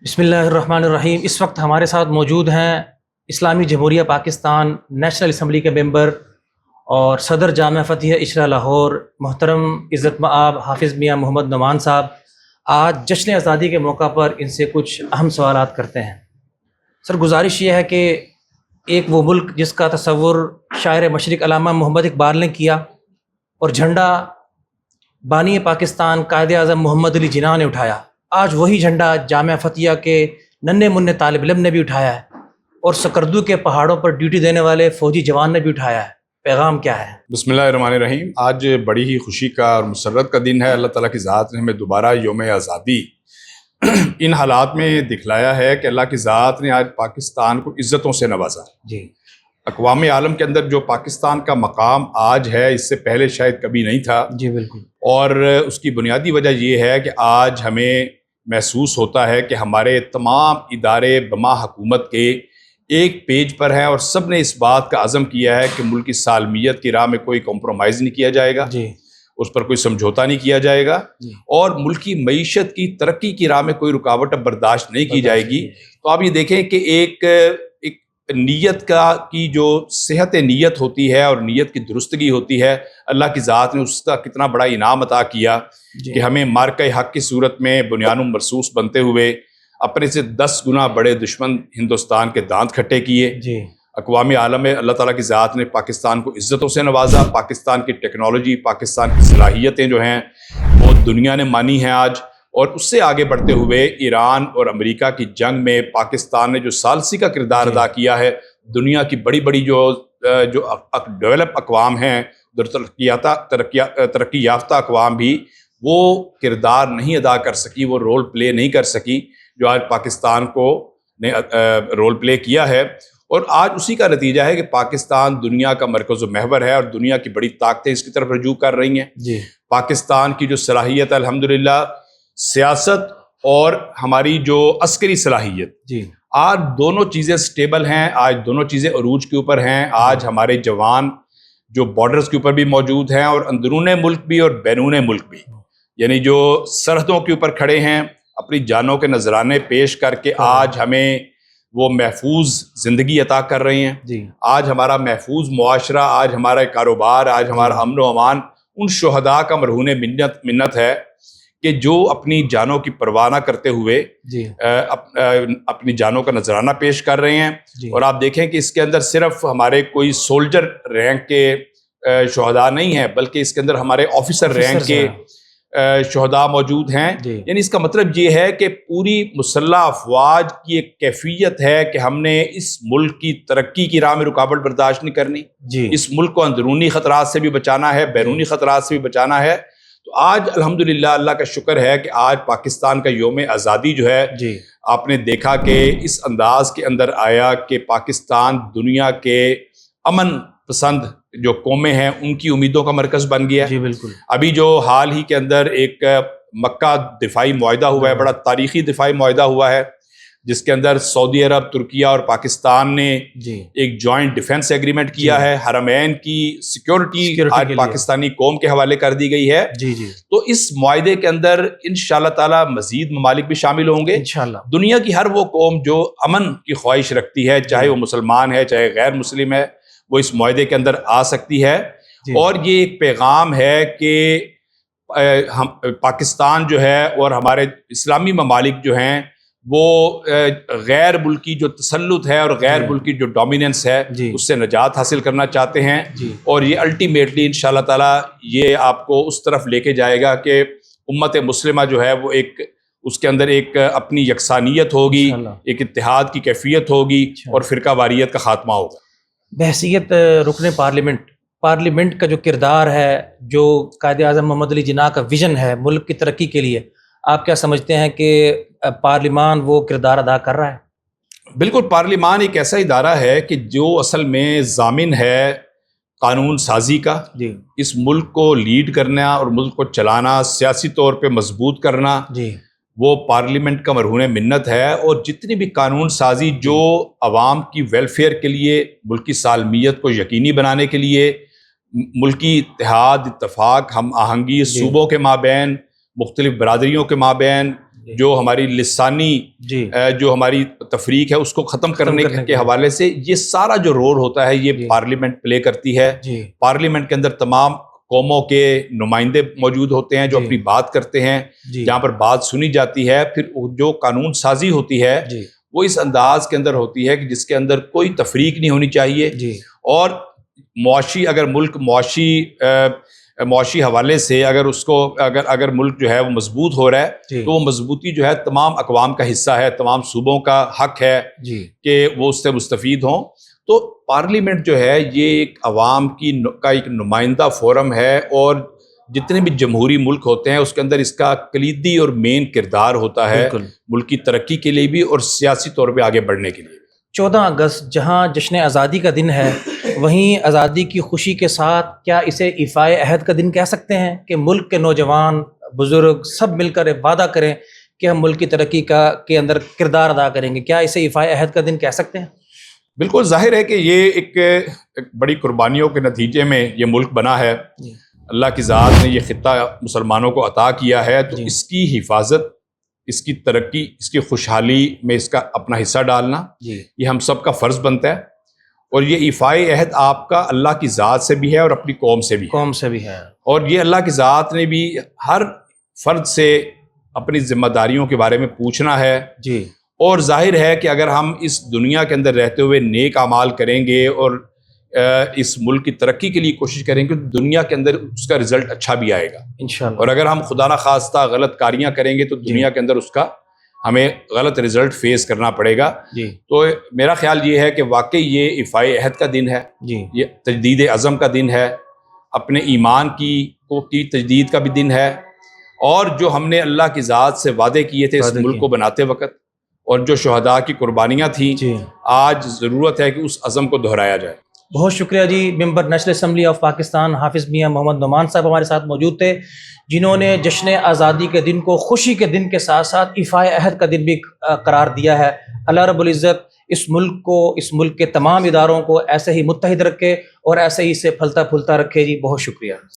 بسم اللہ الرحمن الرحیم۔ اس وقت ہمارے ساتھ موجود ہیں اسلامی جمہوریہ پاکستان نیشنل اسمبلی کے ممبر اور صدر جامعہ فتح اشرا لاہور محترم عزت مآب حافظ میاں محمد نعمان صاحب۔ آج جشن آزادی کے موقع پر ان سے کچھ اہم سوالات کرتے ہیں۔ سر، گزارش یہ ہے کہ ایک وہ ملک جس کا تصور شاعر مشرق علامہ محمد اقبال نے کیا اور جھنڈا بانی پاکستان قائد اعظم محمد علی جناح نے اٹھایا، آج وہی جھنڈا جامعہ فتح کے ننھے منھے طالب علم نے بھی اٹھایا ہے اور سکردو کے پہاڑوں پر ڈیوٹی دینے والے فوجی جوان نے بھی اٹھایا ہے۔ پیغام کیا ہے؟ بسم اللہ الرحمن الرحیم۔ آج بڑی ہی خوشی کا اور مسرت کا دن ہے۔ اللہ تعالیٰ کی ذات نے ہمیں دوبارہ یوم آزادی ان حالات میں دکھلایا ہے کہ اللہ کی ذات نے آج پاکستان کو عزتوں سے نوازا۔ جی، اقوام عالم کے اندر جو پاکستان کا مقام آج ہے، اس سے پہلے شاید کبھی نہیں تھا۔ جی بالکل۔ اور اس کی بنیادی وجہ یہ ہے کہ آج ہمیں محسوس ہوتا ہے کہ ہمارے تمام ادارے بما حکومت کے ایک پیج پر ہیں اور سب نے اس بات کا عزم کیا ہے کہ ملک کی سالمیت کی راہ میں کوئی کمپرومائز نہیں کیا جائے گا، جی، اس پر کوئی سمجھوتا نہیں کیا جائے گا، جی، اور ملکی معیشت کی ترقی کی راہ میں کوئی رکاوٹ اب برداشت نہیں کی جائے گی۔ تو آپ یہ دیکھیں کہ ایک نیت کی جو صحت نیت ہوتی ہے اور نیت کی درستگی ہوتی ہے، اللہ کی ذات نے اس کا کتنا بڑا انعام عطا کیا کہ ہمیں مارکہ حق کی صورت میں بنیان مرصوص بنتے ہوئے اپنے سے 10 گنا بڑے دشمن ہندوستان کے دانت کھٹے کیے۔ جی، اقوام عالم میں اللہ تعالیٰ کی ذات نے پاکستان کو عزتوں سے نوازا۔ پاکستان کی ٹیکنالوجی، پاکستان کی صلاحیتیں جو ہیں وہ دنیا نے مانی ہیں آج، اور اس سے آگے بڑھتے ہوئے ایران اور امریکہ کی جنگ میں پاکستان نے جو ثالثی کا کردار ادا کیا ہے، دنیا کی بڑی بڑی جو ڈیولپ اقوام ہیں، ترقی یافتہ اقوام بھی وہ کردار نہیں ادا کر سکی، وہ رول پلے نہیں کر سکی جو آج پاکستان کو نے رول پلے کیا ہے۔ اور آج اسی کا نتیجہ ہے کہ پاکستان دنیا کا مرکز و محور ہے اور دنیا کی بڑی طاقتیں اس کی طرف رجوع کر رہی ہیں۔ جی، پاکستان کی جو صلاحیت ہے، الحمدللہ سیاست اور ہماری جو عسکری صلاحیت، جی، آج دونوں چیزیں سٹیبل ہیں، آج دونوں چیزیں عروج کے اوپر ہیں۔ آج ہمارے جوان جو بارڈرز کے اوپر بھی موجود ہیں اور اندرون ملک بھی اور بیرون ملک بھی، یعنی جو سرحدوں کے اوپر کھڑے ہیں، اپنی جانوں کے نذرانے پیش کر کے آج ہمیں وہ محفوظ زندگی عطا کر رہے ہیں۔ جی، آج ہمارا محفوظ معاشرہ، آج ہمارا کاروبار، آج ہمارا امن و امان ان شہداء کا مرہون منت ہے کہ جو اپنی جانوں کی پرواہ نہ کرتے ہوئے جی، اپنی جانوں کا نذرانہ پیش کر رہے ہیں۔ جی، اور آپ دیکھیں کہ اس کے اندر صرف ہمارے کوئی سولجر رینک کے شہداء نہیں ہیں، بلکہ اس کے اندر ہمارے آفیسر رینک کے شہداء موجود ہیں۔ جی، یعنی اس کا مطلب یہ ہے کہ پوری مسلح افواج کی ایک کیفیت ہے کہ ہم نے اس ملک کی ترقی کی راہ میں رکاوٹ برداشت نہیں کرنی، جی، اس ملک کو اندرونی خطرات سے بھی بچانا ہے، بیرونی خطرات سے بھی بچانا ہے۔ تو آج الحمدللہ اللہ کا شکر ہے کہ آج پاکستان کا یوم آزادی جو ہے، جی، آپ نے دیکھا کہ اس انداز کے اندر آیا کہ پاکستان دنیا کے امن پسند جو قومیں ہیں ان کی امیدوں کا مرکز بن گیا۔ جی بالکل۔ ابھی جو حال ہی کے اندر ایک مکہ دفاعی معاہدہ ہوا ہے، بڑا تاریخی دفاعی معاہدہ ہوا ہے، جس کے اندر سعودی عرب، ترکیہ اور پاکستان نے جی، ایک جوائنٹ ڈیفنس ایگریمنٹ کیا ہے۔ حرمین کی سیکیورٹی آج پاکستانی قوم کے حوالے کر دی گئی ہے۔ جی، جی، تو اس معاہدے کے اندر انشاءاللہ تعالی مزید ممالک بھی شامل ہوں گے۔ انشاءاللہ دنیا کی ہر وہ قوم جو امن کی خواہش رکھتی ہے، چاہے وہ مسلمان ہے چاہے غیر مسلم ہے، وہ اس معاہدے کے اندر آ سکتی ہے۔ اور یہ ایک پیغام ہے کہ ہم پاکستان جو ہے اور ہمارے اسلامی ممالک جو ہیں وہ غیر ملکی جو تسلط ہے اور غیر ملکی جو ڈومیننس ہے اس سے نجات حاصل کرنا چاہتے ہیں، اور یہ الٹیمیٹلی انشاءاللہ تعالیٰ یہ آپ کو اس طرف لے کے جائے گا کہ امت مسلمہ جو ہے وہ ایک اس کے اندر ایک اپنی یکسانیت ہوگی، ایک اتحاد کی کیفیت ہوگی اور فرقہ واریت کا خاتمہ ہوگا۔ بحیثیت رکن پارلیمنٹ کا جو کردار ہے، جو قائد اعظم محمد علی جناح کا ویژن ہے ملک کی ترقی کے لیے، آپ کیا سمجھتے ہیں کہ پارلیمان وہ کردار ادا کر رہا ہے؟ بالکل، پارلیمان ایک ایسا ادارہ ہے کہ جو اصل میں ضامن ہے قانون سازی کا، اس ملک کو لیڈ کرنا اور ملک کو چلانا، سیاسی طور پہ مضبوط کرنا، وہ پارلیمنٹ کا مرہون منت ہے۔ اور جتنی بھی قانون سازی جو عوام کی ویلفیئر کے لیے، ملکی سالمیت کو یقینی بنانے کے لیے، ملکی اتحاد، اتفاق، ہم آہنگی صوبوں کے مابین، مختلف برادریوں کے مابین، جو ہماری لسانی جی جو ہماری تفریق ہے اس کو ختم کرنے کے حوالے سے یہ سارا جو رول ہوتا ہے یہ پارلیمنٹ پلے کرتی ہے. پارلیمنٹ کے اندر تمام قوموں کے نمائندے موجود ہوتے ہیں جو اپنی بات کرتے ہیں, جہاں پر بات سنی جاتی ہے. پھر جو قانون سازی ہوتی ہے وہ اس انداز کے اندر ہوتی ہے کہ جس کے اندر کوئی تفریق نہیں ہونی چاہیے, اور معاشی اگر ملک معاشی حوالے سے اگر اس کو اگر ملک جو ہے وہ مضبوط ہو رہا ہے تو وہ مضبوطی جو ہے تمام اقوام کا حصہ ہے, تمام صوبوں کا حق ہے کہ وہ اس سے مستفید ہوں. تو پارلیمنٹ جو ہے یہ ایک عوام کا ایک نمائندہ فورم ہے, اور جتنے بھی جمہوری ملک ہوتے ہیں اس کے اندر اس کا کلیدی اور مین کردار ہوتا ہے ملک کی ترقی کے لیے بھی اور سیاسی طور پہ آگے بڑھنے کے لیے. 14 اگست جہاں جشن آزادی کا دن ہے, وہیں آزادی کی خوشی کے ساتھ کیا اسے ایفائے عہد کا دن کہہ سکتے ہیں کہ ملک کے نوجوان بزرگ سب مل کر وعدہ کریں کہ ہم ملک کی ترقی کے اندر کردار ادا کریں گے؟ کیا اسے ایفائے عہد کا دن کہہ سکتے ہیں؟ بالکل ظاہر ہے کہ یہ ایک بڑی قربانیوں کے نتیجے میں یہ ملک بنا ہے. اللہ کی ذات نے یہ خطہ مسلمانوں کو عطا کیا ہے, تو اس کی حفاظت, اس کی ترقی, اس کی خوشحالی میں اس کا اپنا حصہ ڈالنا یہ ہم سب کا فرض بنتا ہے. اور یہ ایفائے عہد آپ کا اللہ کی ذات سے بھی ہے اور اپنی قوم سے بھی ہے. اور یہ اللہ کی ذات نے بھی ہر فرد سے اپنی ذمہ داریوں کے بارے میں پوچھنا ہے. اور ظاہر ہے کہ اگر ہم اس دنیا کے اندر رہتے ہوئے نیک اعمال کریں گے اور اس ملک کی ترقی کے لیے کوشش کریں گے تو دنیا کے اندر اس کا رزلٹ اچھا بھی آئے گا انشاءاللہ. اور اگر ہم خدا نخواستہ غلط کاریاں کریں گے تو دنیا کے اندر اس کا ہمیں غلط رزلٹ فیس کرنا پڑے گا. تو میرا خیال یہ ہے کہ واقعی یہ ایفائے عہد کا دن ہے, یہ تجدید عزم کا دن ہے, اپنے ایمان کی تجدید کا بھی دن ہے, اور جو ہم نے اللہ کی ذات سے وعدے کیے تھے اس ملک کو بناتے وقت اور جو شہداء کی قربانیاں تھیں, آج ضرورت ہے کہ اس عزم کو دہرایا جائے. بہت شکریہ جی. ممبر نیشنل اسمبلی آف پاکستان حافظ میاں محمد نعمان صاحب ہمارے ساتھ موجود تھے, جنہوں نے جشن آزادی کے دن کو خوشی کے دن کے ساتھ ساتھ ایفائے عہد کا دن بھی قرار دیا ہے. اللہ رب العزت اس ملک کو, اس ملک کے تمام اداروں کو ایسے ہی متحد رکھے اور ایسے ہی سے پھلتا پھولتا رکھے جی. بہت شکریہ.